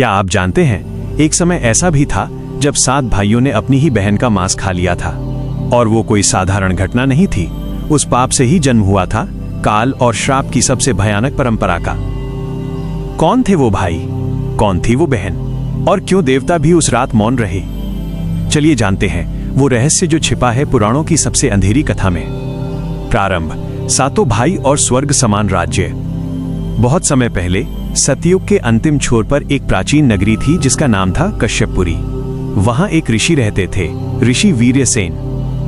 क्या आप जानते हैं, एक समय ऐसा भी था जब 7 भाइयों ने अपनी ही बहन का मांस खा लिया था। और वो कोई साधारण घटना नहीं थी, उस पाप से ही जन्म हुआ था, काल और श्राप की सबसे भयानक परंपरा का। कौन थे वो भाई, कौन थी वो बहन, और क्यों देवता भी उस रात मौन रहे? चलिए जानते हैं वो रहस्य जो छिपा है पुराणों की सबसे अंधेरी कथा में। प्रारंभ, 7 भाई और स्वर्ग समान राज्य। बहुत समय पहले सतयुग के अंतिम छोर पर एक प्राचीन नगरी थी जिसका नाम था कश्यपपुरी। वहां एक ऋषि रहते थे, ऋषि वीर्यसेन।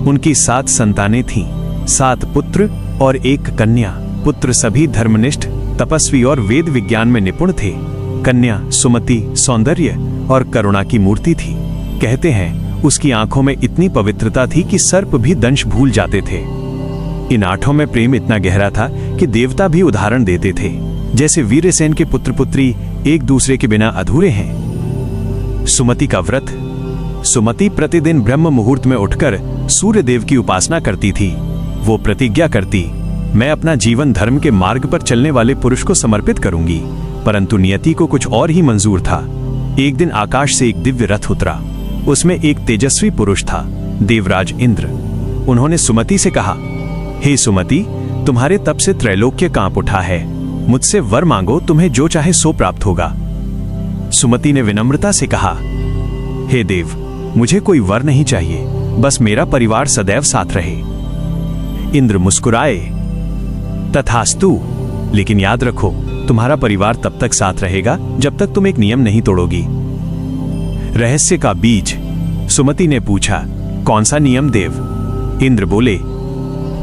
उनकी 7 संतानें थीं, 7 पुत्र और 1 कन्या। पुत्र सभी धर्मनिष्ठ, तपस्वी और वेद विज्ञान में निपुण थे। कन्या सुमति सौंदर्य और करुणा की मूर्ति थी। कहते हैं उसकी आंखों में इतनी पवित्रता थी कि सर्प भी दंश भूल जाते थे। इन 8 में प्रेम इतना गहरा था कि देवता भी उदाहरण देते थे, जैसे वीरसेन के पुत्र पुत्री एक दूसरे के बिना अधूरे हैं। सुमति का व्रत। सुमति प्रतिदिन ब्रह्म मुहूर्त में उठकर सूर्य देव की उपासना करती थी। वो प्रतिज्ञा करती, मैं अपना जीवन धर्म के मार्ग पर चलने वाले पुरुष को समर्पित करूंगी। परंतु नियति को कुछ और ही मंजूर था। एक दिन आकाश से एक दिव्य रथ उतरा। उसमें एक तेजस्वी पुरुष था, देवराज इंद्र। उन्होंने सुमति से कहा, हे सुमति, तुम्हारे तप से त्रैलोक्य कांप उठा है। मुझसे वर मांगो, तुम्हें जो चाहे सो प्राप्त होगा। सुमति ने विनम्रता से कहा, हे देव, मुझे कोई वर नहीं चाहिए, बस मेरा परिवार सदैव साथ रहे। इंद्र मुस्कुराए, तथास्तु, लेकिन याद रखो, तुम्हारा परिवार तब तक साथ रहेगा जब तक तुम एक नियम नहीं तोड़ोगी। रहस्य का बीज। सुमति ने पूछा, कौन सा नियम देव? इंद्र बोले,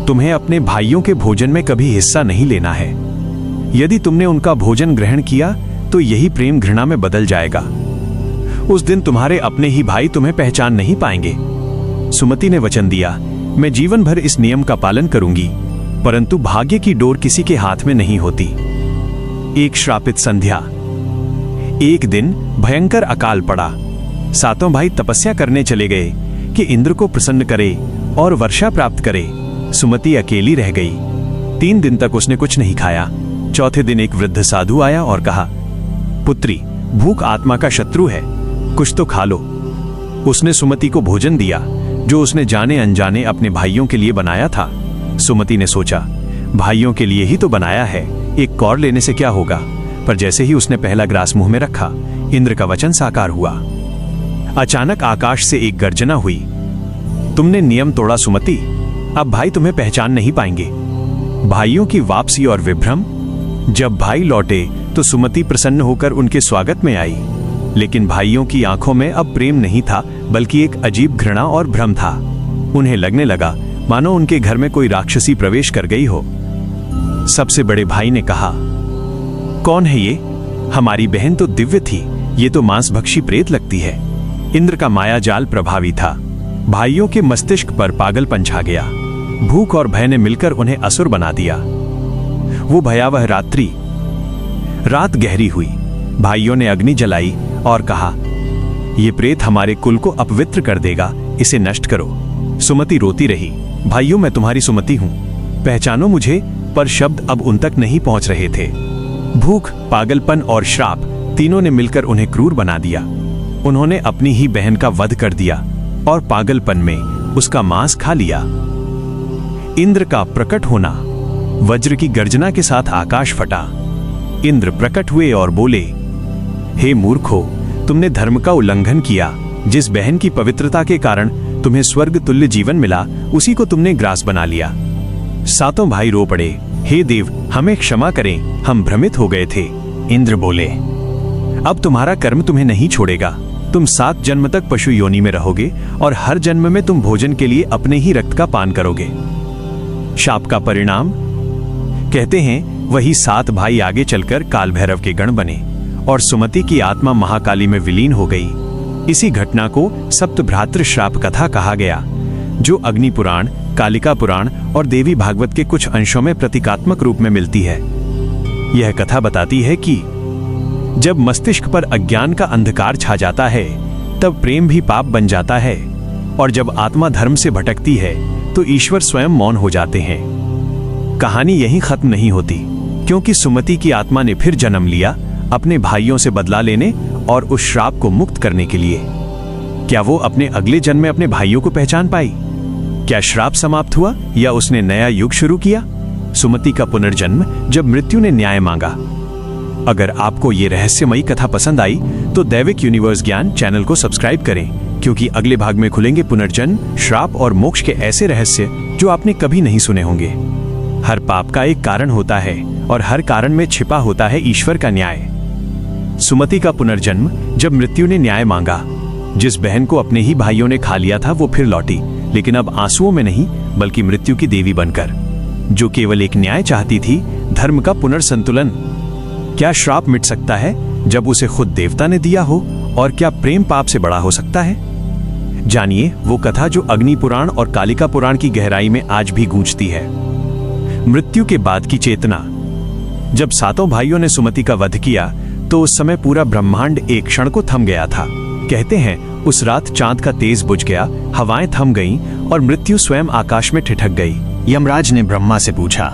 तुम्हें अपने भाइयों के भोजन में कभी हिस्सा नहीं लेना है। यदि तुमने उनका भोजन ग्रहण किया तो यही प्रेम घृणा में बदल जाएगा। उस दिन तुम्हारे अपने ही भाई तुम्हें पहचान नहीं पाएंगे। सुमति ने वचन दिया, मैं जीवन भर इस नियम का पालन करूंगी, परंतु भाग्य की डोर किसी के हाथ में नहीं होती। एक श्रापित संध्या। एक दिन भयंकर अकाल पड़ा। 7 भाई तपस्या करने चले गए कि इंद्र को प्रसन्न करे और वर्षा प्राप्त करे। सुमति अकेली रह गई। 3 दिन तक उसने कुछ नहीं खाया। चौथे दिन एक वृद्ध साधु आया और कहा, पुत्री, भूख आत्मा का शत्रु है, कुछ तो खा लो। उसने सुमति को भोजन दिया जो उसने जाने अनजाने अपने भाइयों के लिए बनाया था। सुमति ने सोचा, भाइयों के लिए ही तो बनाया है, एक कौर लेने से क्या होगा। पर जैसे ही उसने पहला ग्रास मुंह में रखा, इंद्र का वचन साकार हुआ। अचानक आकाश से एक गर्जना हुई, तुमने नियम तोड़ा सुमति, अब भाई तुम्हें पहचान नहीं पाएंगे। भाइयों की वापसी और विभ्रम। जब भाई लौटे तो सुमति प्रसन्न होकर उनके स्वागत में आई, लेकिन भाइयों की आंखों में अब प्रेम नहीं था, बल्कि एक अजीब घृणा और भ्रम था। उन्हें लगने लगा मानो उनके घर में कोई राक्षसी प्रवेश कर गई हो। सबसे बड़े भाई ने कहा, कौन है ये? हमारी बहन तो दिव्य थी, ये तो मांसभक्षी प्रेत लगती है। इंद्र का माया जाल प्रभावी था। भाइयों के मस्तिष्क पर पागलपन छा गया। भूख और भय ने मिलकर उन्हें असुर बना दिया। वो भयावह रात गहरी हुई। भाइयों ने अग्नि जलाई और कहा, ये प्रेत हमारे कुल को अपवित्र कर देगा, इसे नष्ट करो। सुमति रोती रही, भाइयों, मैं तुम्हारी सुमति हूं, पहचानो मुझे। पर शब्द अब उन तक नहीं पहुंच रहे थे। भूख, पागलपन और श्राप तीनों ने मिलकर उन्हें क्रूर बना दिया। उन्होंने अपनी ही बहन का वध कर दिया और पागलपन में उसका मांस खा लिया। इंद्र का प्रकट होना। वज्र की गर्जना के साथ आकाश फटा। इंद्र प्रकट हुए और बोले, हे मूर्खो, तुमने धर्म का उल्लंघन किया। जिस बहन की पवित्रता के कारण तुम्हें स्वर्ग तुल्य जीवन मिला, उसी को तुमने ग्रास बना लिया। 7 भाई रो पड़े, हे देव, हमें क्षमा करें, हम भ्रमित हो गए थे। इंद्र बोले, अब तुम्हारा कर्म तुम्हें नहीं छोड़ेगा। तुम 7 जन्म तक पशु योनि में रहोगे और हर जन्म में तुम भोजन के लिए अपने ही रक्त का पान करोगे। शाप का परिणाम। कहते हैं वही 7 भाई आगे चलकर काल भैरव के गण बने और सुमति की आत्मा महाकाली में विलीन हो गई। इसी घटना को सप्तभ्रातृ श्राप कथा कहा गया, जो अग्नि पुराण, कालिका पुराण और देवी भागवत के कुछ अंशों में प्रतीकात्मक रूप में मिलती है। यह कथा बताती है कि जब मस्तिष्क पर अज्ञान का अंधकार छा जाता है, तब प्रेम भी पाप बन जाता है, और जब आत्मा धर्म से भटकती है तो ईश्वर स्वयं मौन हो जाते हैं। कहानी यहीं खत्म नहीं होती, क्योंकि सुमति की आत्मा ने फिर जन्म लिया, अपने भाइयों से बदला लेने और उस श्राप को मुक्त करने के लिए। क्या वो अपने अगले जन्म में अपने भाइयों को पहचान पाई? क्या श्राप समाप्त हुआ या उसने नया युग शुरू किया? सुमति का पुनर्जन्म, जब मृत्यु ने न्याय मांगा। अगर आपको ये रहस्यमयी कथा पसंद आई तो दैविक यूनिवर्स ज्ञान चैनल को सब्सक्राइब करें, क्योंकि अगले भाग में खुलेंगे पुनर्जन्म, श्राप और मोक्ष के ऐसे रहस्य जो आपने कभी नहीं सुने होंगे। हर पाप का एक कारण होता है और हर कारण में छिपा होता है ईश्वर का न्याय। सुमति का पुनर्जन्म, जब मृत्यु ने न्याय मांगा। जिस बहन को अपने ही भाइयों ने खा लिया था वो फिर लौटी, लेकिन अब आंसुओं में नहीं बल्कि मृत्यु की देवी बनकर, जो केवल एक न्याय चाहती थी, धर्म का पुनर्संतुलन। क्या श्राप मिट सकता है जब उसे खुद देवता ने दिया हो? और क्या प्रेम पाप से बड़ा हो सकता है? जानिए वो कथा जो अग्नि पुराण और कालिका पुराण की गहराई में आज भी गूंजती है। मृत्यु के बाद की चेतना। जब सातों भाइयों ने सुमति का वध किया तो उस समय पूरा ब्रह्मांड एक क्षण को थम गया था। कहते हैं उस रात चांद का तेज बुझ गया, हवाएं थम गईं और मृत्यु स्वयं आकाश में ठिठक गई। यमराज ने ब्रह्मा से पूछा,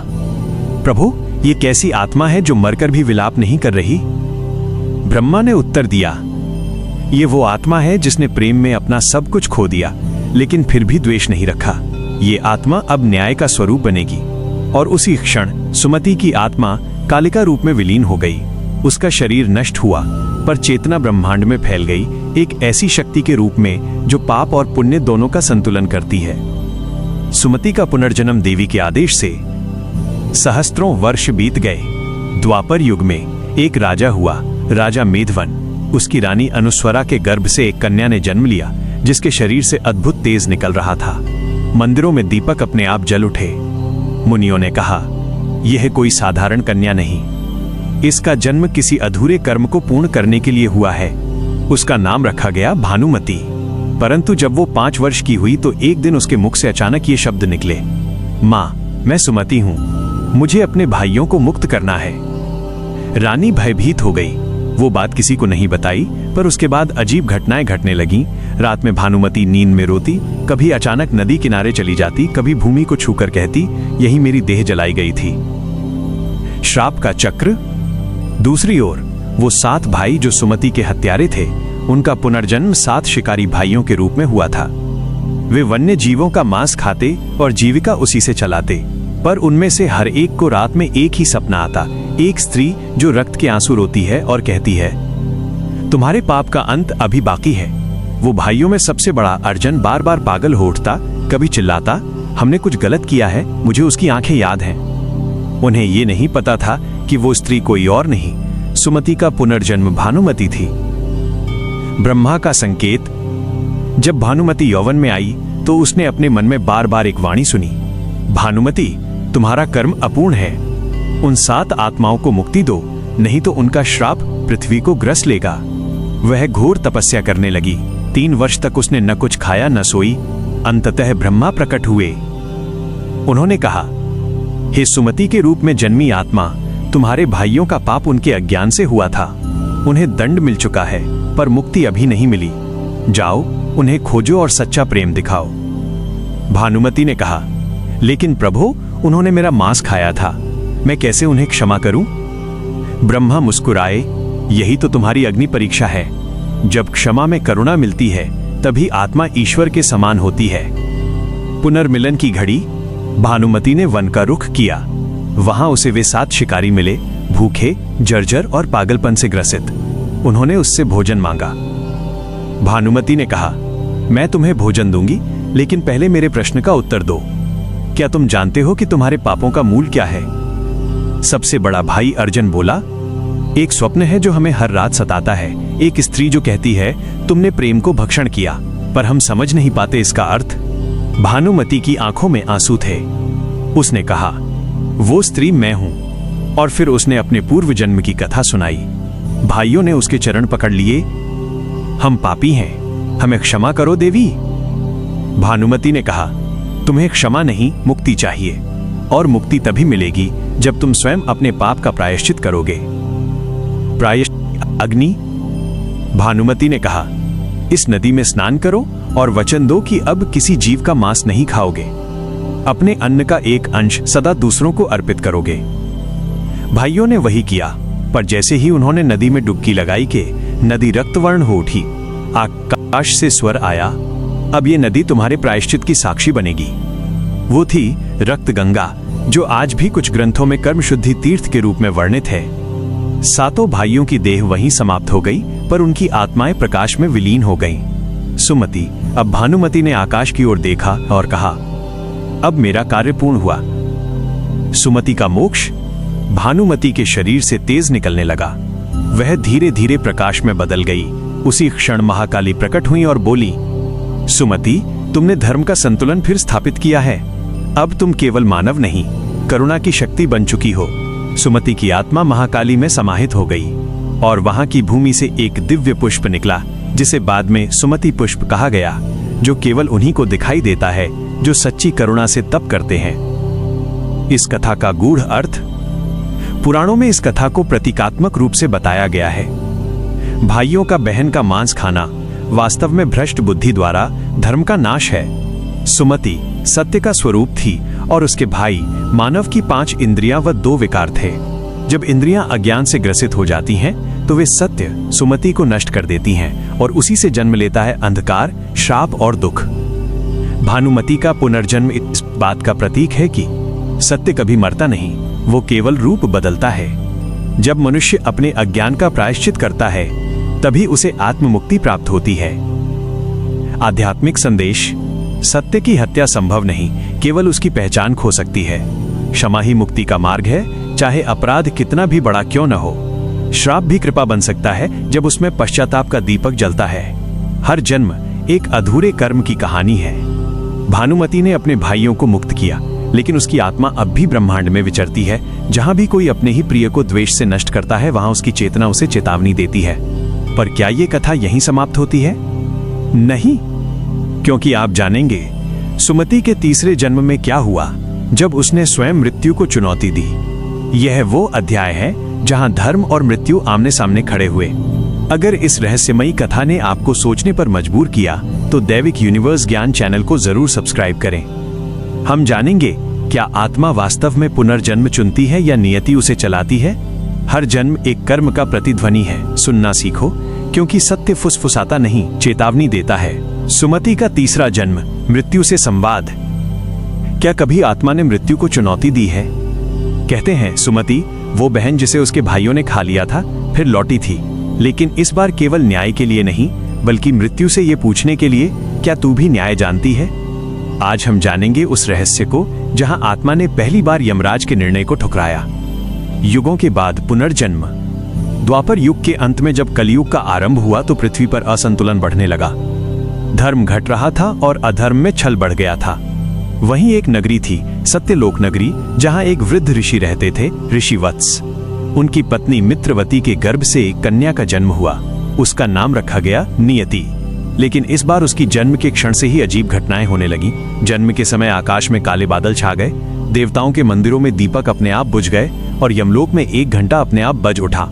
प्रभु ये कैसी आत्मा है जो मरकर भी विलाप नहीं कर रही? ब्रह्मा ने उत्तर दिया, ये वो आत्मा है जिसने प्रेम में अपना सब कुछ खो दिया लेकिन फिर भी द्वेष नहीं रखा। ये आत्मा अब न्याय का स्वरूप बनेगी। और उसी क्षण सुमति की आत्मा कालिका रूप में विलीन हो गई। उसका शरीर नष्ट हुआ पर चेतना ब्रह्मांड में फैल गई, एक ऐसी शक्ति के रूप में जो पाप और पुण्य दोनों का संतुलन करती है। सुमति का पुनर्जन्म देवी के आदेश से। सहस्त्रों वर्ष बीत गए। द्वापर युग में एक राजा हुआ, राजा मेधवन। उसकी रानी अनुस्वरा के गर्भ से एक कन्या ने जन्म लिया जिसके शरीर से अद्भुत तेज निकल रहा था। मंदिरों में दीपक अपने आप जल उठे। मुनियों ने कहा, यह कोई साधारण कन्या नहीं, इसका जन्म किसी अधूरे कर्म को पूर्ण करने के लिए हुआ है। उसका नाम रखा गया भानुमति। परंतु जब वो 5 वर्ष की हुई तो एक दिन उसके मुख से अचानक ये शब्द निकले, माँ मैं सुमति हूँ, मुझे अपने भाइयों को मुक्त करना है। रानी भयभीत हो गई। वो बात किसी को नहीं बताई, पर उसके बाद अजीब घटनाएं घटने लगीं। रात में भानुमति नींद में रोती, कभी अचानक नदी किनारे चली जाती, कभी भूमि को छूकर कहती, यही मेरी देह जलाई गई थी। श्राप का चक्र। दूसरी ओर वो 7 भाई जो सुमति के हत्यारे थे, उनका पुनर्जन्म 7 शिकारी भाइयों के रूप में हुआ था। वे वन्य जीवों का मांस खाते और जीविका उसी से चलाते, पर उनमें से हर एक को रात में एक ही सपना आता, एक स्त्री जो रक्त के आंसू रोती है और कहती है, तुम्हारे पाप का अंत अभी बाकी है। वो भाइयों में सबसे बड़ा अर्जुन बार बार पागल हो उठता, कभी चिल्लाता, हमने कुछ गलत किया है, मुझे उसकी आंखें याद हैं। उन्हें ये नहीं पता था कि वो स्त्री कोई और नहीं, सुमति का पुनर्जन्म भानुमति थी। ब्रह्मा का संकेत। जब भानुमति यौवन में आई तो उसने अपने मन में बार बार एक वाणी सुनी, भानुमति तुम्हारा कर्म अपूर्ण है, उन 7 आत्माओं को मुक्ति दो, नहीं तो उनका श्राप पृथ्वी को ग्रस लेगा। वह घोर तपस्या करने लगी। 3 वर्ष तक उसने न कुछ खाया न सोई। अंततः ब्रह्मा प्रकट हुए। उन्होंने कहा, हे सुमति के रूप में जन्मी आत्मा, तुम्हारे भाइयों का पाप उनके अज्ञान से हुआ था। उन्हें दंड मिल चुका है पर मुक्ति अभी नहीं मिली। जाओ उन्हें खोजो और सच्चा प्रेम दिखाओ। भानुमति ने कहा, लेकिन प्रभु उन्होंने मेरा मांस खाया था, मैं कैसे उन्हें क्षमा करूं? ब्रह्मा मुस्कुराए, यही तो तुम्हारी अग्नि परीक्षा है। जब क्षमा में करुणा मिलती है तभी आत्मा ईश्वर के समान होती है। पुनर्मिलन की घड़ी। भानुमति ने वन का रुख किया। वहां उसे वे 7 शिकारी मिले, भूखे, जर्जर और पागलपन से ग्रसित। उन्होंने उससे भोजन मांगा। भानुमति ने कहा, मैं तुम्हें भोजन दूंगी, लेकिन पहले मेरे प्रश्न का उत्तर दो। क्या तुम जानते हो कि तुम्हारे पापों का मूल क्या है? सबसे बड़ा भाई अर्जुन बोला, एक स्वप्न है जो हमें हर रात सताता है। एक स्त्री जो कहती है, तुमने प्रेम को भक्षण किया, पर हम समझ नहीं पाते इसका अर्थ। भानुमति की आंखों में आंसू थे। उसने कहा, वो स्त्री मैं हूं। और फिर उसने अपने पूर्व जन्म की कथा सुनाई। भाइयों ने उसके चरण पकड़ लिए। हम पापी हैं, हमें क्षमा करो देवी। भानुमति ने कहा, तुम्हें क्षमा नहीं, मुक्ति चाहिए, और मुक्ति तभी मिलेगी जब तुम स्वयं अपने पाप का प्रायश्चित करोगे। प्रायश्चित अग्नि। भानुमति ने कहा, इस नदी में स्नान करो और वचन दो कि अब किसी जीव का मांस नहीं खाओगे। अपने अन्न का एक अंश सदा दूसरों को अर्पित करोगे। भाइयों ने वही किया, पर जैसे ही उन्होंने नदी में डुबकी लगाई के नदी रक्तवर्ण हो उठी। आकाश से स्वर आया, अब ये नदी तुम्हारे प्रायश्चित की साक्षी बनेगी। वो थी रक्त गंगा, जो आज भी कुछ ग्रंथों में कर्म शुद्धि तीर्थ के रूप में वर्णित है। सातों भाइयों की देह वहीं समाप्त हो गई, पर उनकी आत्माएं प्रकाश में विलीन हो गईं। सुमति, अब भानुमति ने आकाश की ओर देखा और कहा, अब मेरा कार्य पूर्ण हुआ। सुमति का मोक्ष भानुमति के शरीर से तेज निकलने लगा। वह धीरे धीरे प्रकाश में बदल गई। उसी क्षण महाकाली प्रकट हुई और बोली, सुमति, तुमने धर्म का संतुलन फिर स्थापित किया है। अब तुम केवल मानव नहीं, करुणा की शक्ति बन चुकी हो। सुमति की आत्मा महाकाली में समाहित हो गई और वहां की भूमि से एक दिव्य पुष्प निकला, जिसे बाद में सुमति पुष्प कहा गया, जो केवल उन्हीं को दिखाई देता है जो सच्ची करुणा से तप करते हैं। इस कथा का गूढ़ अर्थ। पुराणों में इस कथा को प्रतीकात्मक रूप से बताया गया है। भाइयों का बहन का मांस खाना वास्तव में भ्रष्ट बुद्धि द्वारा धर्म का नाश है। सुमति सत्य का स्वरूप थी और उसके भाई मानव की 5 इंद्रियां व 2 विकार थे। जब इंद्रियां अज्ञान से ग्रसित हो जाती हैं, तो वे सत्य सुमति को नष्ट कर देती हैं और उसी से जन्म लेता है अंधकार, श्राप और दुख। भानुमति का पुनर्जन्म इस बात का प्रतीक है कि सत्य कभी मरता नहीं, वो केवल रूप बदलता है। जब मनुष्य अपने अज्ञान का प्रायश्चित करता है, तभी उसे आत्ममुक्ति प्राप्त होती है। आध्यात्मिक संदेश। सत्य की हत्या संभव नहीं, केवल उसकी पहचान खो सकती है। क्षमा ही मुक्ति का मार्ग है, चाहे अपराध कितना भी बड़ा क्यों न हो। श्राप भी कृपा बन सकता है जब उसमें पश्चाताप का दीपक जलता है। हर जन्म एक अधूरे कर्म की कहानी है। भानुमति ने अपने भाइयों को मुक्त किया, लेकिन उसकी आत्मा अब भी ब्रह्मांड में विचरती है। जहां भी कोई अपने ही प्रिय को द्वेष से नष्ट करता है, वहां उसकी चेतना उसे चेतावनी देती है। पर क्या ये कथा यहीं समाप्त होती है? नहीं, क्योंकि आप जानेंगे सुमति के तीसरे जन्म में क्या हुआ, जब उसने स्वयं मृत्यु को चुनौती दी। यह वो अध्याय है जहां धर्म और मृत्यु आमने सामने खड़े हुए। अगर इस रहस्यमयी कथा ने आपको सोचने पर मजबूर किया, तो दैविक यूनिवर्स ज्ञान चैनल को जरूर सब्सक्राइब करें। हम जानेंगे, क्या आत्मा वास्तव में पुनर्जन्म चुनती है या नियति उसे चलाती है? हर जन्म एक कर्म का प्रतिध्वनि है। सुनना सीखो, क्योंकि सत्य फुसफुसाता नहीं, चेतावनी देता है। सुमति का तीसरा जन्म, मृत्यु से संवाद। क्या कभी आत्मा ने मृत्यु को चुनौती दी है? कहते हैं सुमति वो बहन जिसे उसके भाइयों ने खा लिया था, फिर लौटी थी, लेकिन इस बार केवल न्याय के लिए नहीं, बल्कि मृत्यु से ये पूछने के लिए, क्या तू भी न्याय जानती है? आज हम जानेंगे उस रहस्य को जहां आत्मा ने पहली बार यमराज के निर्णय को ठुकराया। युगों के बाद पुनर्जन्म। द्वापर युग के अंत में जब कलयुग का आरंभ हुआ, तो पृथ्वी पर असंतुलन बढ़ने लगा। धर्म घट रहा था और अधर्म में छल बढ़ गया था। वहीं एक नगरी थी, सत्यलोक नगरी, जहां एक वृद्ध ऋषि रहते थे, ऋषि वत्स। उनकी पत्नी मित्रवती के गर्भ से एक कन्या का जन्म हुआ। उसका नाम रखा गया नियति। लेकिन इस बार उसकी जन्म के क्षण से ही अजीब घटनाएं होने लगी। जन्म के समय आकाश में काले बादल छा गए, देवताओं के मंदिरों में दीपक अपने आप बुझ गए और यमलोक में 1 घंटा अपने आप बज उठा।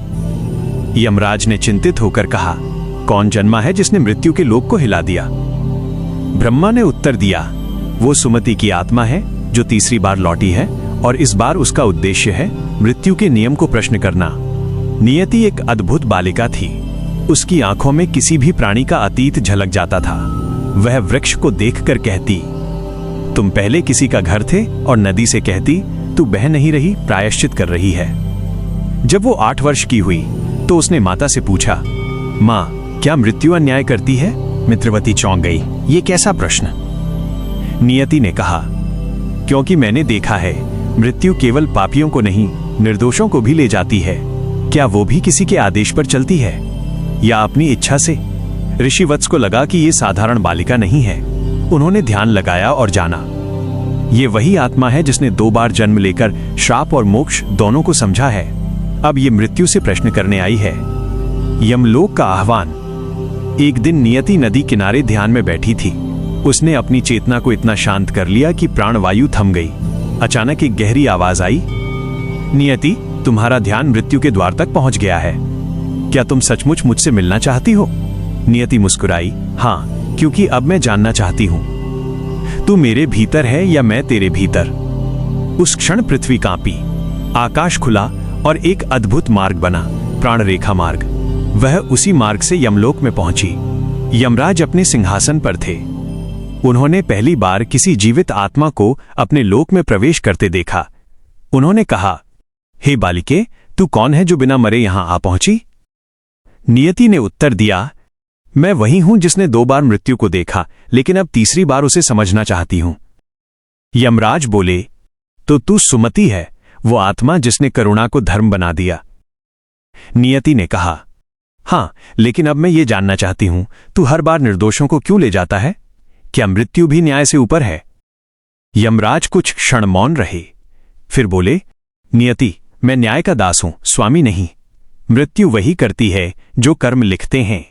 यमराज ने चिंतित होकर कहा, कौन जन्मा है जिसने मृत्यु के लोक को हिला दिया? ब्रह्मा ने उत्तर दिया, वो सुमति की आत्मा है जो तीसरी बार लौटी है, और इस बार उसका उद्देश्य है मृत्यु के नियम को प्रश्न करना। नियति एक अद्भुत बालिका थी। उसकी आंखों में किसी भी प्राणी का अतीत झलक जाता था। वह वृक्ष को देखकर कहती, तुम पहले किसी का घर थे, और नदी से कहती, तू बह नहीं रही, प्रायश्चित कर रही है। जब वो 8 वर्ष की हुई तो उसने माता से पूछा, माँ, क्या मृत्यु अन्याय करती है? मित्रवती चौंक गई, ये कैसा प्रश्न? नियति ने कहा, क्योंकि मैंने देखा है, मृत्यु केवल पापियों को नहीं, निर्दोषों को भी ले जाती है। क्या वो भी किसी के आदेश पर चलती है या अपनी इच्छा से? ऋषि वत्स को लगा कि ये साधारण बालिका नहीं है। उन्होंने ध्यान लगाया और जाना, ये वही आत्मा है जिसने 2 बार जन्म लेकर श्राप और मोक्ष दोनों को समझा है। अब ये मृत्यु से प्रश्न करने आई है। यमलोक का आह्वान। एक दिन नियति नदी किनारे ध्यान में बैठी थी। उसने अपनी चेतना को इतना शांत कर लिया कि प्राणवायु थम गई। अचानक एक गहरी आवाज आई, नियति, तुम्हारा ध्यान मृत्यु के द्वार तक पहुंच गया है। क्या तुम सचमुच मुझसे मिलना चाहती हो? नियति मुस्कुराई, हाँ, क्योंकि अब मैं जानना चाहती हूं, तू मेरे भीतर है या मैं तेरे भीतर। उस क्षण पृथ्वी कांपी, आकाश खुला और एक अद्भुत मार्ग बना, प्राण रेखा मार्ग। वह उसी मार्ग से यमलोक में पहुंची। यमराज अपने सिंहासन पर थे। उन्होंने पहली बार किसी जीवित आत्मा को अपने लोक में प्रवेश करते देखा। उन्होंने कहा, हे बालिके, तू कौन है जो बिना मरे यहां आ पहुंची? नियति ने उत्तर दिया, मैं वही हूं जिसने 2 बार मृत्यु को देखा, लेकिन अब तीसरी बार उसे समझना चाहती हूं। यमराज बोले, तो तू सुमति है, वो आत्मा जिसने करुणा को धर्म बना दिया। नियति ने कहा, हां, लेकिन अब मैं ये जानना चाहती हूं, तू हर बार निर्दोषों को क्यों ले जाता है? क्या मृत्यु भी न्याय से ऊपर है? यमराज कुछ क्षण मौन रहे, फिर बोले, नियति, मैं न्याय का दास हूं, स्वामी नहीं। मृत्यु वही करती है जो कर्म लिखते हैं।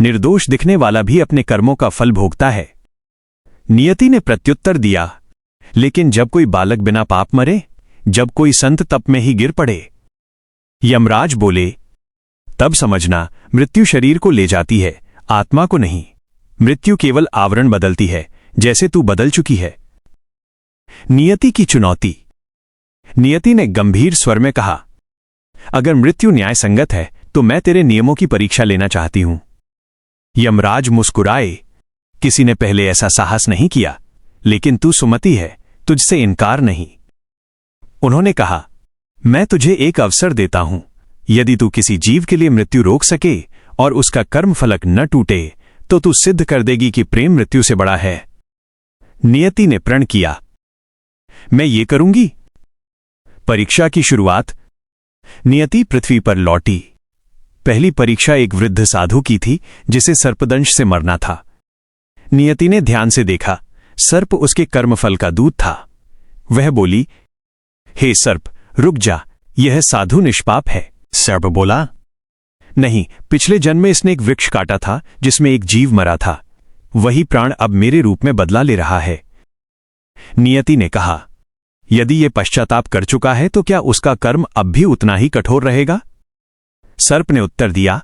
निर्दोष दिखने वाला भी अपने कर्मों का फल भोगता है। नियति ने प्रत्युत्तर दिया, लेकिन जब कोई बालक बिना पाप मरे, जब कोई संत तप में ही गिर पड़े? यमराज बोले, तब समझना, मृत्यु शरीर को ले जाती है, आत्मा को नहीं। मृत्यु केवल आवरण बदलती है, जैसे तू बदल चुकी है। नियति की चुनौती। नियति ने गंभीर स्वर में कहा, अगर मृत्यु न्याय संगत है तो मैं तेरे नियमों की परीक्षा लेना चाहती हूं। यमराज मुस्कुराए, किसी ने पहले ऐसा साहस नहीं किया, लेकिन तू सुमति है, तुझसे इनकार नहीं। उन्होंने कहा, मैं तुझे एक अवसर देता हूं। यदि तू किसी जीव के लिए मृत्यु रोक सके और उसका कर्म फलक न टूटे, तो तू सिद्ध कर देगी कि प्रेम मृत्यु से बड़ा है। नियति ने प्रण किया, मैं ये करूंगी। परीक्षा की शुरुआत। नियति पृथ्वी पर लौटी। पहली परीक्षा एक वृद्ध साधु की थी, जिसे सर्पदंश से मरना था। नियति ने ध्यान से देखा, सर्प उसके कर्मफल का दूत था। वह बोली, हे सर्प, रुक जा, यह साधु निष्पाप है। सर्प बोला, नहीं, पिछले जन्म में इसने एक वृक्ष काटा था जिसमें एक जीव मरा था। वही प्राण अब मेरे रूप में बदला ले रहा है। नियति ने कहा, यदि यह पश्चाताप कर चुका है तो क्या उसका कर्म अब भी उतना ही कठोर रहेगा? सर्प ने उत्तर दिया,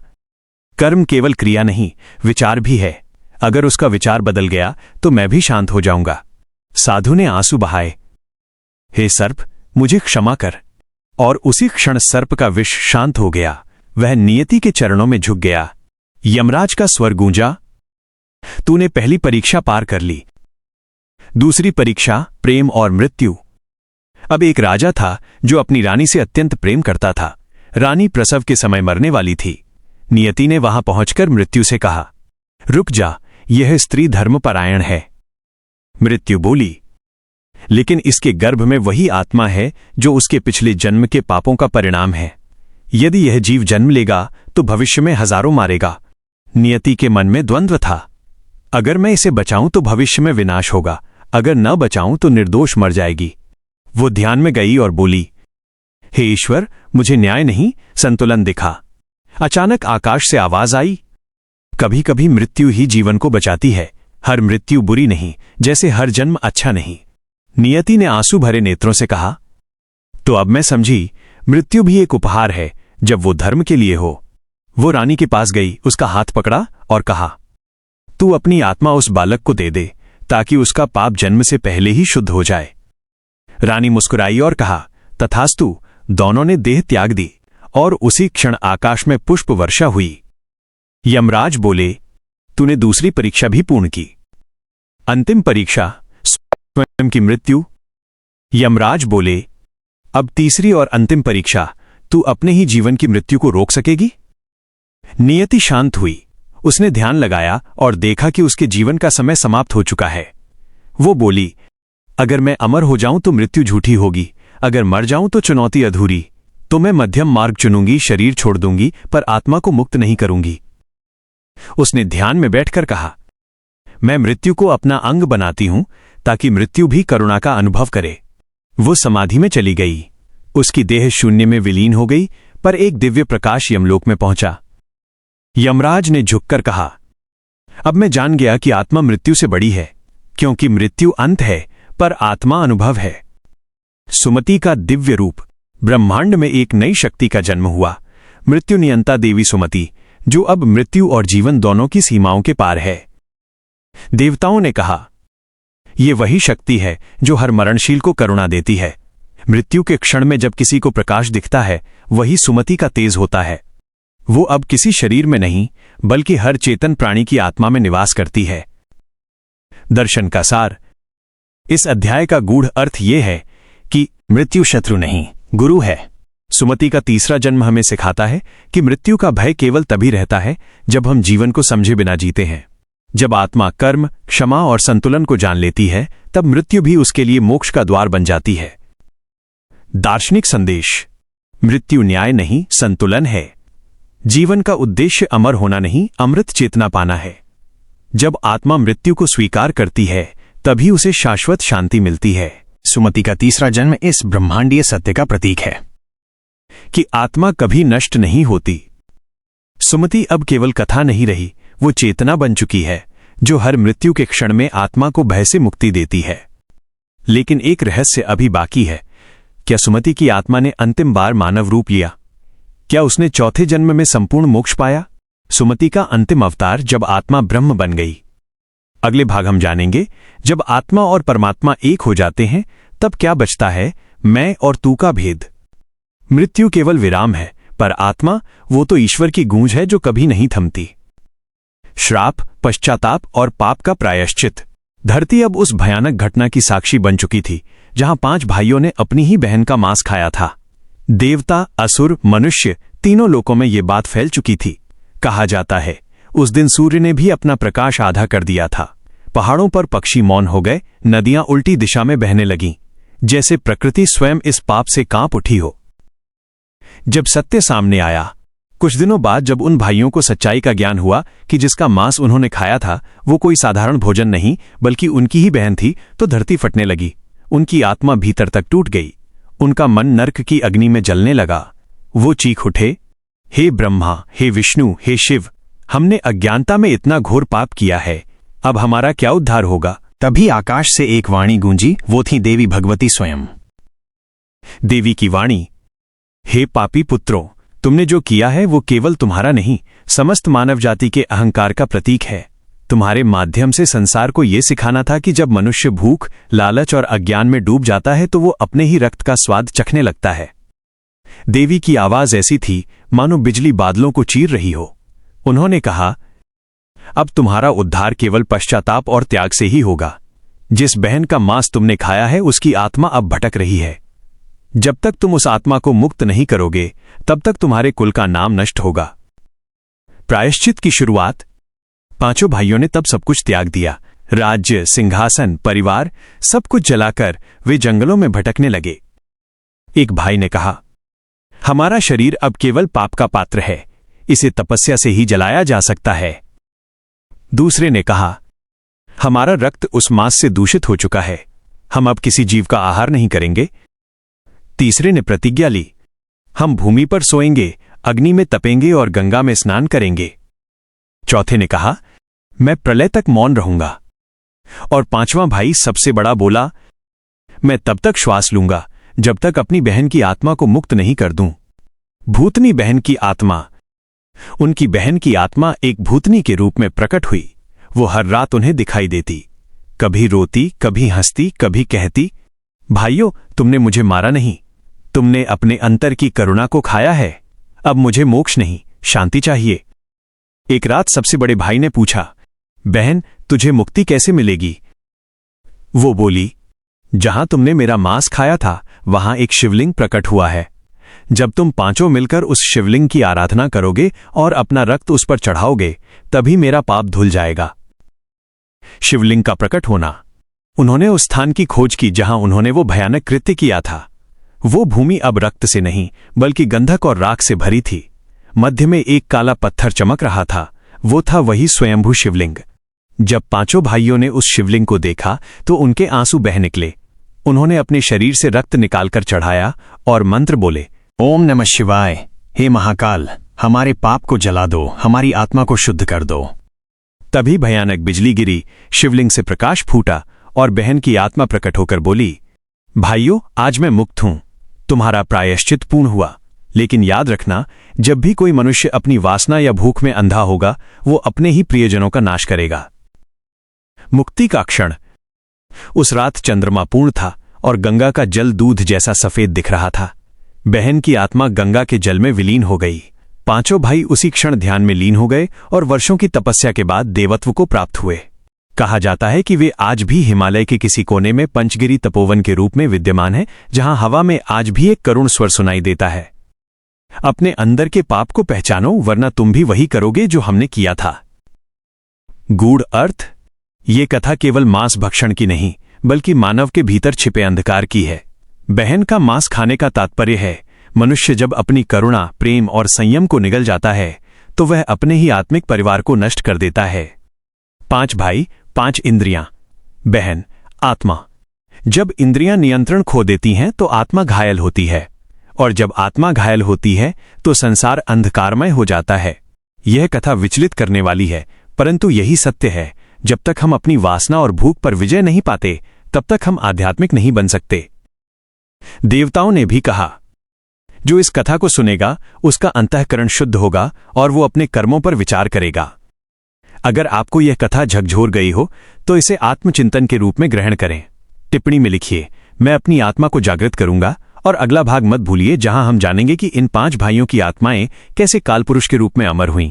कर्म केवल क्रिया नहीं, विचार भी है। अगर उसका विचार बदल गया तो मैं भी शांत हो जाऊंगा। साधु ने आंसू बहाए, हे सर्प, मुझे क्षमा कर। और उसी क्षण सर्प का विष शांत हो गया। वह नियति के चरणों में झुक गया। यमराज का स्वर गूंजा, तूने पहली परीक्षा पार कर ली। दूसरी परीक्षा, प्रेम और मृत्यु। अब एक राजा था जो अपनी रानी से अत्यंत प्रेम करता था। रानी प्रसव के समय मरने वाली थी। नियति ने वहां पहुंचकर मृत्यु से कहा, रुक जा, यह स्त्री धर्मपरायण है। मृत्यु बोली, लेकिन इसके गर्भ में वही आत्मा है जो उसके पिछले जन्म के पापों का परिणाम है। यदि यह जीव जन्म लेगा तो भविष्य में हजारों मारेगा। नियति के मन में द्वंद्व था, अगर मैं इसे बचाऊं तो भविष्य में विनाश होगा, अगर न बचाऊं तो निर्दोष मर जाएगी। वो ध्यान में गई और बोली, हे ईश्वर, मुझे न्याय नहीं, संतुलन दिखा। अचानक आकाश से आवाज आई, कभी कभी मृत्यु ही जीवन को बचाती है। हर मृत्यु बुरी नहीं, जैसे हर जन्म अच्छा नहीं। नियति ने आंसू भरे नेत्रों से कहा, तो अब मैं समझी, मृत्यु भी एक उपहार है जब वो धर्म के लिए हो। वो रानी के पास गई, उसका हाथ पकड़ा और कहा, तू अपनी आत्मा उस बालक को दे दे ताकि उसका पाप जन्म से पहले ही शुद्ध हो जाए। रानी मुस्कुराई और कहा, तथास्तु। दोनों ने देह त्याग दी और उसी क्षण आकाश में पुष्प वर्षा हुई। यमराज बोले, तूने दूसरी परीक्षा भी पूर्ण की। अंतिम परीक्षा, स्वयं की मृत्यु। यमराज बोले, अब तीसरी और अंतिम परीक्षा, तू अपने ही जीवन की मृत्यु को रोक सकेगी? नियति शांत हुई। उसने ध्यान लगाया और देखा कि उसके जीवन का समय समाप्त हो चुका है। वो बोली, अगर मैं अमर हो जाऊं तो मृत्यु झूठी होगी, अगर मर जाऊं तो चुनौती अधूरी। तो मैं मध्यम मार्ग चुनूंगी, शरीर छोड़ दूंगी पर आत्मा को मुक्त नहीं करूंगी। उसने ध्यान में बैठकर कहा, मैं मृत्यु को अपना अंग बनाती हूं ताकि मृत्यु भी करुणा का अनुभव करे। वो समाधि में चली गई। उसकी देह शून्य में विलीन हो गई, पर एक दिव्य प्रकाश यमलोक में पहुंचा। यमराज ने झुककर कहा, अब मैं जान गया कि आत्मा मृत्यु से बड़ी है, क्योंकि मृत्यु अंत है पर आत्मा अनुभव है। सुमति का दिव्य रूप। ब्रह्मांड में एक नई शक्ति का जन्म हुआ, मृत्यु नियंता देवी सुमति, जो अब मृत्यु और जीवन दोनों की सीमाओं के पार है। देवताओं ने कहा, यह वही शक्ति है जो हर मरणशील को करुणा देती है। मृत्यु के क्षण में जब किसी को प्रकाश दिखता है, वही सुमति का तेज होता है। वो अब किसी शरीर में नहीं बल्कि हर चेतन प्राणी की आत्मा में निवास करती है। दर्शन का सार। इस अध्याय का गूढ़ अर्थ यह है कि मृत्यु शत्रु नहीं, गुरु है। सुमति का तीसरा जन्म हमें सिखाता है कि मृत्यु का भय केवल तभी रहता है जब हम जीवन को समझे बिना जीते हैं। जब आत्मा कर्म, क्षमा और संतुलन को जान लेती है, तब मृत्यु भी उसके लिए मोक्ष का द्वार बन जाती है। दार्शनिक संदेश। मृत्यु न्याय नहीं, संतुलन है। जीवन का उद्देश्य अमर होना नहीं, अमृत चेतना पाना है। जब आत्मा मृत्यु को स्वीकार करती है, तभी उसे शाश्वत शांति मिलती है। सुमति का तीसरा जन्म इस ब्रह्मांडीय सत्य का प्रतीक है कि आत्मा कभी नष्ट नहीं होती। सुमति अब केवल कथा नहीं रही, वो चेतना बन चुकी है जो हर मृत्यु के क्षण में आत्मा को भय से मुक्ति देती है। लेकिन एक रहस्य अभी बाकी है। क्या सुमति की आत्मा ने अंतिम बार मानव रूप लिया? क्या उसने चौथे जन्म में संपूर्ण मोक्ष पाया? सुमति का अंतिम अवतार जब आत्मा ब्रह्म बन गई। अगले भाग हम जानेंगे, जब आत्मा और परमात्मा एक हो जाते हैं, तब क्या बचता है मैं और तू का भेद। मृत्यु केवल विराम है, पर आत्मा वो तो ईश्वर की गूंज है जो कभी नहीं थमती। श्राप, पश्चाताप और पाप का प्रायश्चित। धरती अब उस भयानक घटना की साक्षी बन चुकी थी जहां 5 भाइयों ने अपनी ही बहन का मांस खाया था। देवता, असुर, मनुष्य, तीनों लोकों में ये बात फैल चुकी थी। कहा जाता है उस दिन सूर्य ने भी अपना प्रकाश आधा कर दिया था। पहाड़ों पर पक्षी मौन हो गए, नदियां उल्टी दिशा में बहने लगीं, जैसे प्रकृति स्वयं इस पाप से कांप उठी हो। जब सत्य सामने आया, कुछ दिनों बाद जब उन भाइयों को सच्चाई का ज्ञान हुआ कि जिसका मांस उन्होंने खाया था वो कोई साधारण भोजन नहीं बल्कि उनकी ही बहन थी, तो धरती फटने लगी। उनकी आत्मा भीतर तक टूट गई। उनका मन नर्क की अग्नि में जलने लगा। वो चीख उठे, हे ब्रह्मा, हे विष्णु, हे शिव, हमने अज्ञानता में इतना घोर पाप किया है, अब हमारा क्या उद्धार होगा। तभी आकाश से एक वाणी गूंजी, वो थी देवी भगवती स्वयं। देवी की वाणी, हे पापी पुत्रों, तुमने जो किया है वो केवल तुम्हारा नहीं, समस्त मानव जाति के अहंकार का प्रतीक है। तुम्हारे माध्यम से संसार को ये सिखाना था कि जब मनुष्य भूख, लालच और अज्ञान में डूब जाता है तो वो अपने ही रक्त का स्वाद चखने लगता है। देवी की आवाज ऐसी थी मानो बिजली बादलों को चीर रही हो। उन्होंने कहा, अब तुम्हारा उद्धार केवल पश्चाताप और त्याग से ही होगा। जिस बहन का मांस तुमने खाया है उसकी आत्मा अब भटक रही है। जब तक तुम उस आत्मा को मुक्त नहीं करोगे तब तक तुम्हारे कुल का नाम नष्ट होगा। प्रायश्चित की शुरुआत। 5 भाइयों ने तब सब कुछ त्याग दिया। राज्य, सिंहासन, परिवार, सब कुछ जलाकर वे जंगलों में भटकने लगे। एक भाई ने कहा, हमारा शरीर अब केवल पाप का पात्र है, इसे तपस्या से ही जलाया जा सकता है। दूसरे ने कहा, हमारा रक्त उस मांस से दूषित हो चुका है, हम अब किसी जीव का आहार नहीं करेंगे। तीसरे ने प्रतिज्ञा ली, हम भूमि पर सोएंगे, अग्नि में तपेंगे और गंगा में स्नान करेंगे। चौथे ने कहा, मैं प्रलय तक मौन रहूंगा। और 5वां भाई सबसे बड़ा बोला, मैं तब तक श्वास लूंगा जब तक अपनी बहन की आत्मा को मुक्त नहीं कर दूं। भूतनी बहन की आत्मा। उनकी बहन की आत्मा एक भूतनी के रूप में प्रकट हुई। वो हर रात उन्हें दिखाई देती, कभी रोती, कभी हंसती, कभी कहती, भाइयों, तुमने मुझे मारा नहीं, तुमने अपने अंतर की करुणा को खाया है। अब मुझे मोक्ष नहीं, शांति चाहिए। एक रात सबसे बड़े भाई ने पूछा, बहन, तुझे मुक्ति कैसे मिलेगी? वो बोली, जहां तुमने मेरा मांस खाया था वहां एक शिवलिंग प्रकट हुआ है। जब तुम 5 मिलकर उस शिवलिंग की आराधना करोगे और अपना रक्त उस पर चढ़ाओगे, तभी मेरा पाप धुल जाएगा। शिवलिंग का प्रकट होना। उन्होंने उस स्थान की खोज की जहां उन्होंने वो भयानक कृत्य किया था। वो भूमि अब रक्त से नहीं बल्कि गंधक और राख से भरी थी। मध्य में एक काला पत्थर चमक रहा था, वो था वही स्वयंभू शिवलिंग। जब 5 भाइयों ने उस शिवलिंग को देखा तो उनके आंसू बह निकले। उन्होंने अपने शरीर से रक्त निकालकर चढ़ाया और मंत्र बोले, ओम नमः शिवाय। हे महाकाल, हमारे पाप को जला दो, हमारी आत्मा को शुद्ध कर दो। तभी भयानक बिजली गिरी, शिवलिंग से प्रकाश फूटा और बहन की आत्मा प्रकट होकर बोली, भाइयों, आज मैं मुक्त हूं, तुम्हारा प्रायश्चित पूर्ण हुआ। लेकिन याद रखना, जब भी कोई मनुष्य अपनी वासना या भूख में अंधा होगा, वो अपने ही प्रियजनों का नाश करेगा। मुक्ति का क्षण। उस रात चंद्रमा पूर्ण था और गंगा का जल दूध जैसा सफेद दिख रहा था। बहन की आत्मा गंगा के जल में विलीन हो गई। पांचों भाई उसी क्षण ध्यान में लीन हो गए और वर्षों की तपस्या के बाद देवत्व को प्राप्त हुए। कहा जाता है कि वे आज भी हिमालय के किसी कोने में पंचगिरी तपोवन के रूप में विद्यमान है, जहां हवा में आज भी एक करुण स्वर सुनाई देता है। अपने अंदर के पाप को पहचानो, वरना तुम भी वही करोगे जो हमने किया था। गूढ़ अर्थ। ये कथा केवल मांस भक्षण की नहीं, बल्कि मानव के भीतर छिपे अंधकार की है। बहन का मांस खाने का तात्पर्य है, मनुष्य जब अपनी करुणा, प्रेम और संयम को निगल जाता है तो वह अपने ही आत्मिक परिवार को नष्ट कर देता है। 5 भाई, 5 इंद्रियां। बहन, आत्मा। जब इंद्रियां नियंत्रण खो देती हैं तो आत्मा घायल होती है, और जब आत्मा घायल होती है तो संसार अंधकारमय हो जाता है। यह कथा विचलित करने वाली है, परंतु यही सत्य है। जब तक हम अपनी वासना और भूख पर विजय नहीं पाते, तब तक हम आध्यात्मिक नहीं बन सकते। देवताओं ने भी कहा, जो इस कथा को सुनेगा उसका अंतःकरण शुद्ध होगा और वो अपने कर्मों पर विचार करेगा। अगर आपको यह कथा झकझोर गई हो तो इसे आत्मचिंतन के रूप में ग्रहण करें। टिप्पणी में लिखिए, मैं अपनी आत्मा को जागृत करूंगा। और अगला भाग मत भूलिए, जहां हम जानेंगे कि इन 5 भाइयों की आत्माएं कैसे कालपुरुष के रूप में अमर हुईं।